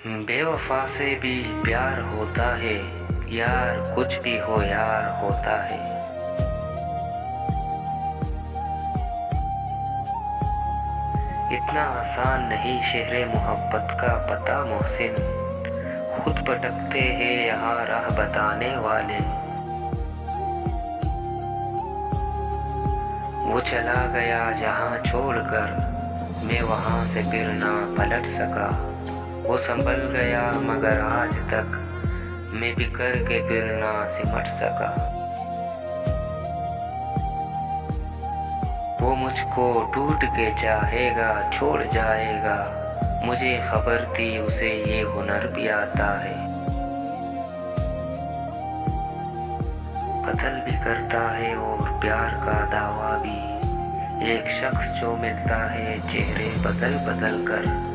बेवफा से भी प्यार होता है यार, कुछ भी हो यार होता है. इतना आसान नहीं शहरे मोहब्बत का पता मोहसिन, खुद भटकते हैं यहाँ राह बताने वाले. वो चला गया जहाँ छोड़कर, मैं वहाँ से फिर ना पलट सका. वो संभल गया मगर आज तक मैं बिखर के फिर ना सिमट सका. वो मुझको टूट के चाहेगा छोड़ जाएगा, मुझे खबर थी उसे ये हुनर भी आता है. कत्ल भी करता है और प्यार का दावा भी, एक शख्स जो मिलता है चेहरे बदल बदल कर.